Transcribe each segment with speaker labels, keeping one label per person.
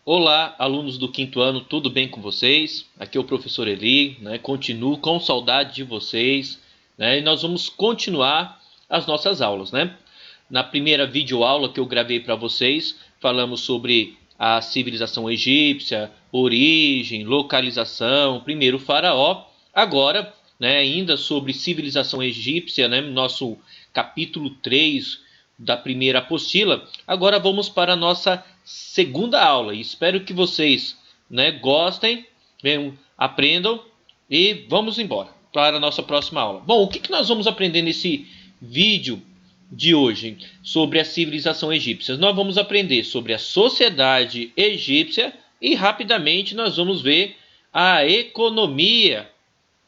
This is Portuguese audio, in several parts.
Speaker 1: Olá, alunos do quinto ano, tudo bem com vocês? Aqui é o professor Eli, né? Continuo com saudade de vocês, né? E nós vamos continuar as nossas aulas, né? Na primeira videoaula que eu gravei para vocês, falamos sobre a civilização egípcia, origem, localização, primeiro faraó. Agora, né, ainda sobre civilização egípcia, né, nosso capítulo 3 da primeira apostila. Agora vamos para a nossa segunda aula e espero que vocês, né, gostem, aprendam e vamos embora para a nossa próxima aula. Bom, o que nós vamos aprender nesse vídeo de hoje sobre a civilização egípcia? Nós vamos aprender sobre a sociedade egípcia e rapidamente nós vamos ver a economia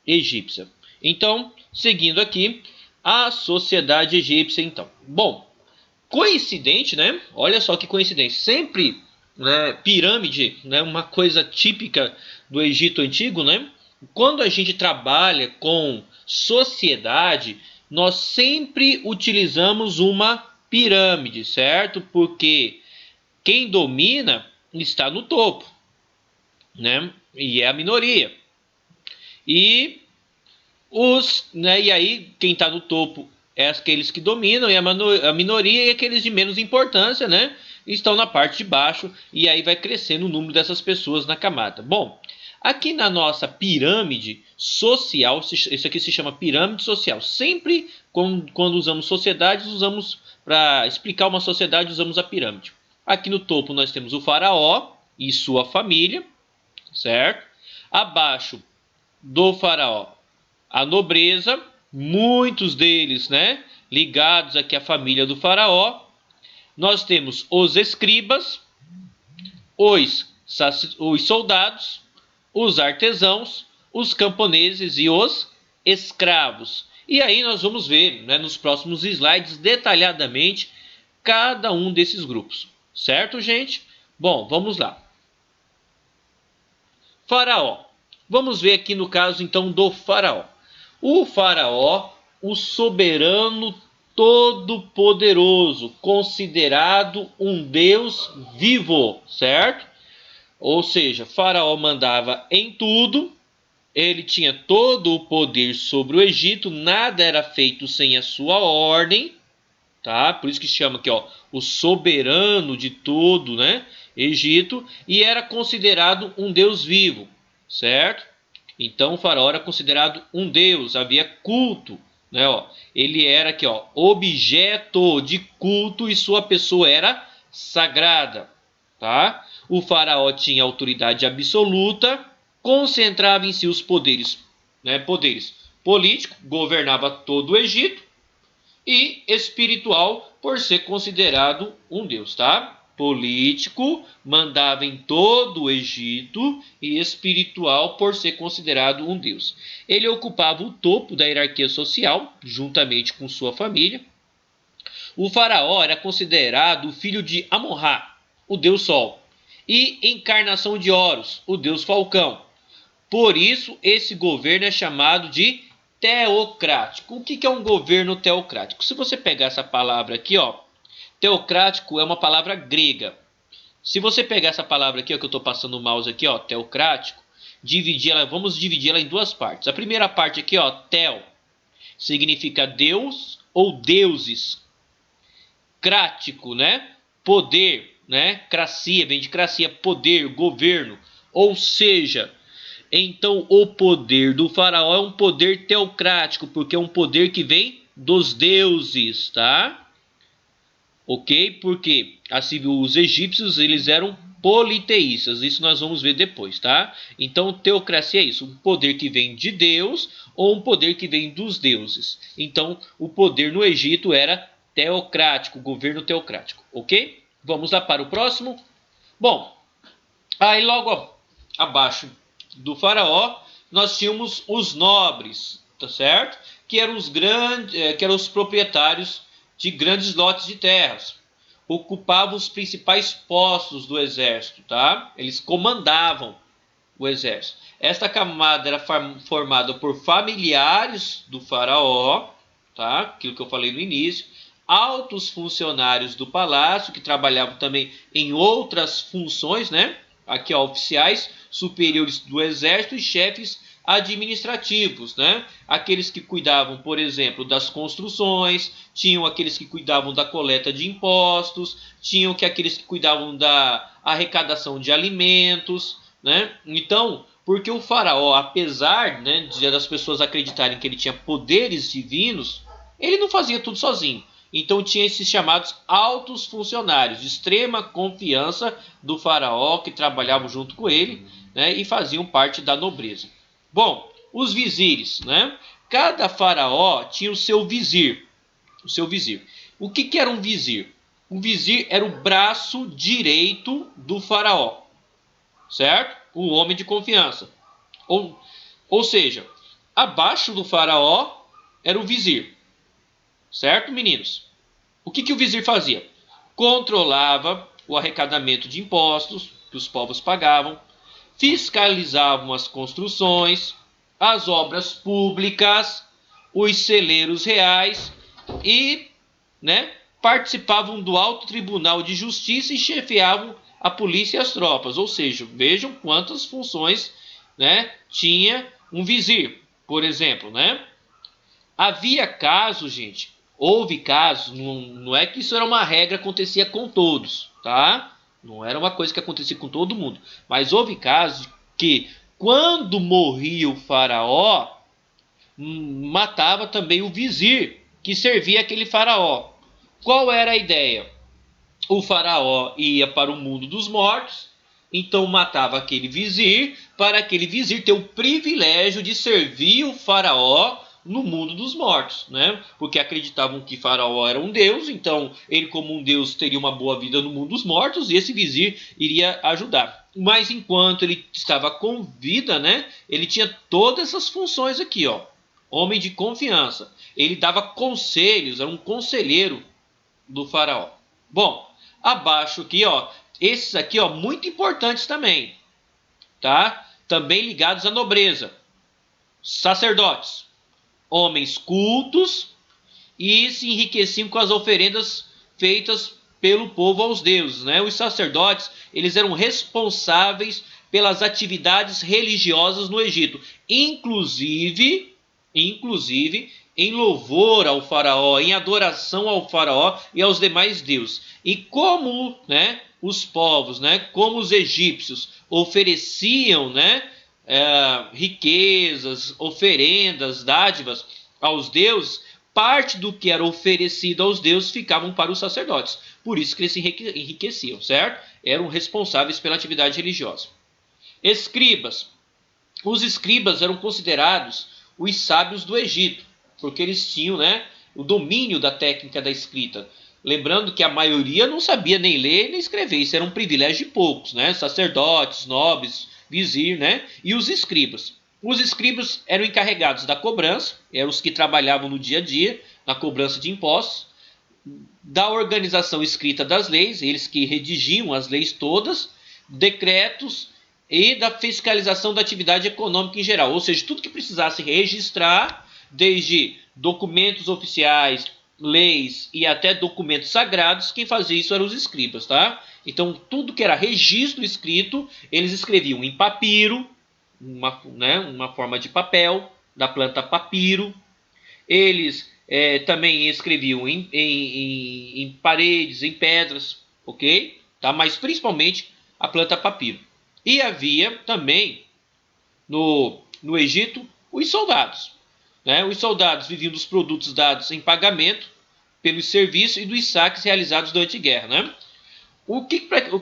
Speaker 1: egípcia. Então, seguindo aqui, a sociedade egípcia, então. Bom, coincidente, né? Olha só que coincidência. Sempre, né, pirâmide, né, uma coisa típica do Egito Antigo, né? Quando a gente trabalha com sociedade, nós sempre utilizamos uma pirâmide, certo? Porque quem domina está no topo, né? E é a minoria. E aí quem está no topo é aqueles que dominam, e a minoria é aqueles de menos importância, né? Estão na parte de baixo, e aí vai crescendo o número dessas pessoas na camada. Bom, aqui na nossa pirâmide social, isso aqui se chama pirâmide social. Sempre quando usamos sociedades, usamos para explicar uma sociedade, usamos a pirâmide. Aqui no topo nós temos o faraó e sua família, certo? Abaixo do faraó, a nobreza, muitos deles, né, ligados aqui à família do faraó. Nós temos os escribas, os soldados, os artesãos, os camponeses e os escravos. E aí nós vamos ver, né, nos próximos slides detalhadamente cada um desses grupos. Certo, gente? Bom, vamos lá. Faraó. Vamos ver aqui no caso então do faraó. O faraó, o soberano todo-poderoso, considerado um deus vivo, certo? Ou seja, faraó mandava em tudo, ele tinha todo o poder sobre o Egito, nada era feito sem a sua ordem, tá? Por isso que chama aqui, ó, o soberano de todo, né, Egito, e era considerado um deus vivo, certo? Então o faraó era considerado um deus, havia culto, né, ó. Ele era aqui, ó, objeto de culto e sua pessoa era sagrada, tá? O faraó tinha autoridade absoluta, concentrava em si os poderes, né, poderes político, governava todo o Egito, e espiritual por ser considerado um deus, tá? Político, mandava em todo o Egito, e espiritual por ser considerado um deus. Ele ocupava o topo da hierarquia social, juntamente com sua família. O faraó era considerado o filho de Amon-Ra, o deus Sol, e encarnação de Horus, o deus Falcão. Por isso, esse governo é chamado de teocrático. O que é um governo teocrático? Se você pegar essa palavra aqui, ó, teocrático é uma palavra grega. Se você pegar essa palavra aqui, ó, que eu estou passando o mouse aqui, ó, teocrático, vamos dividi-la em duas partes. A primeira parte aqui, ó, teo, significa Deus ou deuses. Crático, né? Poder, né? Cracia, vem de cracia, poder, governo. Ou seja, então o poder do faraó é um poder teocrático, porque é um poder que vem dos deuses, tá? Ok? Porque assim, os egípcios eles eram politeístas, isso nós vamos ver depois, tá? Então teocracia é isso, um poder que vem de Deus ou um poder que vem dos deuses. Então o poder no Egito era teocrático, governo teocrático, ok? Vamos lá para o próximo. Bom, aí logo abaixo do faraó nós tínhamos os nobres, tá certo? Que eram que eram os proprietários de grandes lotes de terras, ocupavam os principais postos do exército, tá? Eles comandavam o exército. Esta camada era formada por familiares do faraó, tá? Aquilo que eu falei no início, altos funcionários do palácio que trabalhavam também em outras funções, né? aqui ó, oficiais superiores do exército e chefes administrativos, né? Aqueles que cuidavam, por exemplo, das construções, tinham aqueles que cuidavam da coleta de impostos, tinham aqueles que cuidavam da arrecadação de alimentos, né? Então, porque o faraó, apesar, né, das pessoas acreditarem que ele tinha poderes divinos, ele não fazia tudo sozinho. Então tinha esses chamados altos funcionários de extrema confiança do faraó que trabalhavam junto com ele, né, e faziam parte da nobreza. Bom, os vizires, né? Cada faraó tinha o seu vizir. O seu vizir. O que era um vizir? Um vizir era o braço direito do faraó, certo? O homem de confiança. Ou seja, abaixo do faraó era o vizir, certo, meninos? O que o vizir fazia? Controlava o arrecadamento de impostos que os povos pagavam, fiscalizavam as construções, as obras públicas, os celeiros reais e, né, participavam do Alto Tribunal de Justiça e chefiavam a polícia e as tropas. Ou seja, vejam quantas funções, né, tinha um vizir, por exemplo, né? Havia casos, gente, houve casos, não é que isso era uma regra, acontecia com todos, tá? Não era uma coisa que acontecia com todo mundo. Mas houve casos que, quando morria o faraó, matava também o vizir que servia aquele faraó. Qual era a ideia? O faraó ia para o mundo dos mortos, então matava aquele vizir, para aquele vizir ter o privilégio de servir o faraó no mundo dos mortos, né? Porque acreditavam que faraó era um deus, então ele como um deus teria uma boa vida no mundo dos mortos e esse vizir iria ajudar. Mas enquanto ele estava com vida, né? Ele tinha todas essas funções aqui, ó. Homem de confiança. Ele dava conselhos, era um conselheiro do faraó. Bom, abaixo aqui, ó, esses aqui, ó, muito importantes também, tá? Também ligados à nobreza. Sacerdotes, homens cultos e se enriqueciam com as oferendas feitas pelo povo aos deuses, né? Os sacerdotes, eles eram responsáveis pelas atividades religiosas no Egito, inclusive em louvor ao faraó, em adoração ao faraó e aos demais deuses. E como, né, os povos, né, como os egípcios ofereciam, né, riquezas, oferendas, dádivas aos deuses, parte do que era oferecido aos deuses ficavam para os sacerdotes. Por isso que eles se enriqueciam, certo? Eram responsáveis pela atividade religiosa. Escribas. Os escribas eram considerados os sábios do Egito, porque eles tinham, né, o domínio da técnica da escrita. Lembrando que a maioria não sabia nem ler nem escrever, isso era um privilégio de poucos, né? Sacerdotes, nobres, vizir, né? E os escribas. Os escribas eram encarregados da cobrança, eram os que trabalhavam no dia a dia, na cobrança de impostos, da organização escrita das leis, eles que redigiam as leis todas, decretos e da fiscalização da atividade econômica em geral, ou seja, tudo que precisasse registrar, desde documentos oficiais, leis e até documentos sagrados, quem fazia isso eram os escribas, tá? Então, tudo que era registro escrito, eles escreviam em papiro, uma forma de papel, da planta papiro. Eles também escreviam em paredes, em pedras, ok? Tá? Mas principalmente a planta papiro. E havia também no Egito os soldados. Né? Os soldados viviam dos produtos dados em pagamento pelos serviços e dos saques realizados durante a guerra. Né?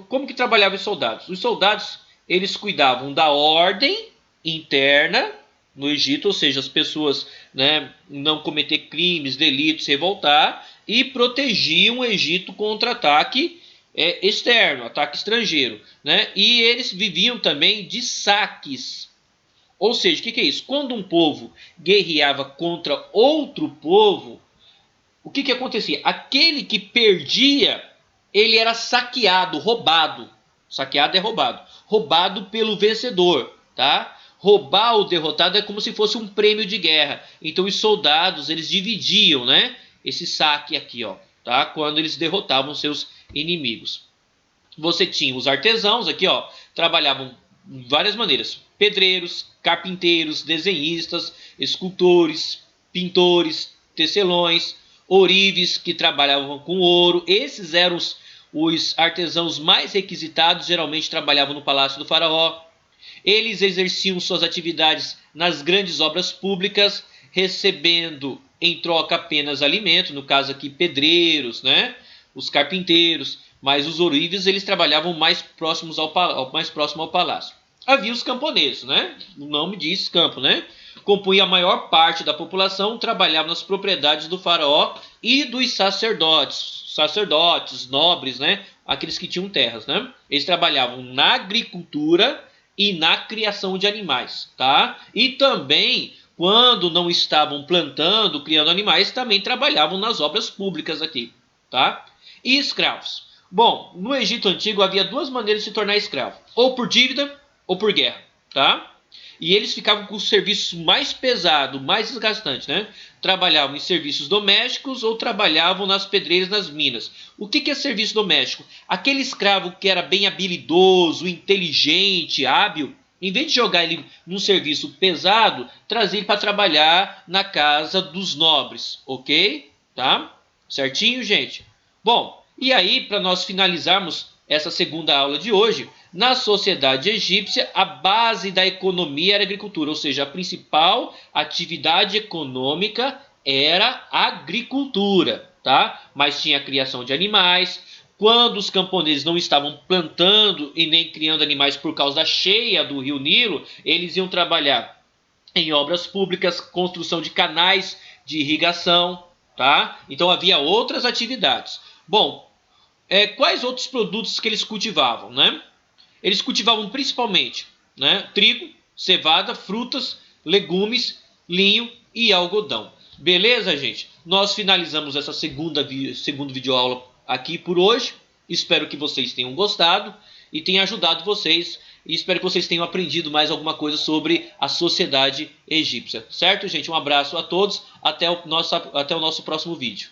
Speaker 1: Como que trabalhavam os soldados? Os soldados eles cuidavam da ordem interna no Egito, ou seja, as pessoas, né, não cometer crimes, delitos, revoltar, e protegiam o Egito contra ataque externo, ataque estrangeiro. Né? E eles viviam também de saques. Ou seja, o que é isso? Quando um povo guerreava contra outro povo, o que acontecia? Aquele que perdia, ele era saqueado, roubado. Saqueado é roubado. Roubado pelo vencedor, tá? Roubar o derrotado é como se fosse um prêmio de guerra. Então os soldados, eles dividiam, né, esse saque aqui, ó, tá? Quando eles derrotavam seus inimigos. Você tinha os artesãos aqui, ó, trabalhavam de várias maneiras: pedreiros, carpinteiros, desenhistas, escultores, pintores, tecelões, ourives que trabalhavam com ouro. Esses eram os artesãos mais requisitados, geralmente trabalhavam no palácio do faraó. Eles exerciam suas atividades nas grandes obras públicas, recebendo em troca apenas alimento, no caso aqui pedreiros, né? Os carpinteiros, mas os ourives eles trabalhavam mais próximos mais próximo ao palácio. Havia os camponeses, né? O nome diz campo, né? Compunha a maior parte da população, trabalhava nas propriedades do faraó e dos sacerdotes, nobres, né? Aqueles que tinham terras, né? Eles trabalhavam na agricultura e na criação de animais, tá? E também, quando não estavam plantando, criando animais, também trabalhavam nas obras públicas aqui, tá? E escravos. Bom, no Egito Antigo havia duas maneiras de se tornar escravo: ou por dívida ou por guerra, tá? E eles ficavam com o serviço mais pesado, mais desgastante, né? Trabalhavam em serviços domésticos ou trabalhavam nas pedreiras, nas minas. O que é serviço doméstico? Aquele escravo que era bem habilidoso, inteligente, hábil, em vez de jogar ele num serviço pesado, trazia ele para trabalhar na casa dos nobres, ok? Tá? Certinho, gente? Bom, e aí, para nós finalizarmos essa segunda aula de hoje, na sociedade egípcia, a base da economia era a agricultura, ou seja, a principal atividade econômica era a agricultura, tá? Mas tinha a criação de animais. Quando os camponeses não estavam plantando e nem criando animais por causa da cheia do rio Nilo, eles iam trabalhar em obras públicas, construção de canais de irrigação, tá? Então havia outras atividades. Bom, quais outros produtos que eles cultivavam, né? Eles cultivavam principalmente, né, trigo, cevada, frutas, legumes, linho e algodão. Beleza, gente? Nós finalizamos essa segunda videoaula aqui por hoje. Espero que vocês tenham gostado e tenha ajudado vocês. E espero que vocês tenham aprendido mais alguma coisa sobre a sociedade egípcia. Certo, gente? Um abraço a todos. Até o nosso próximo vídeo.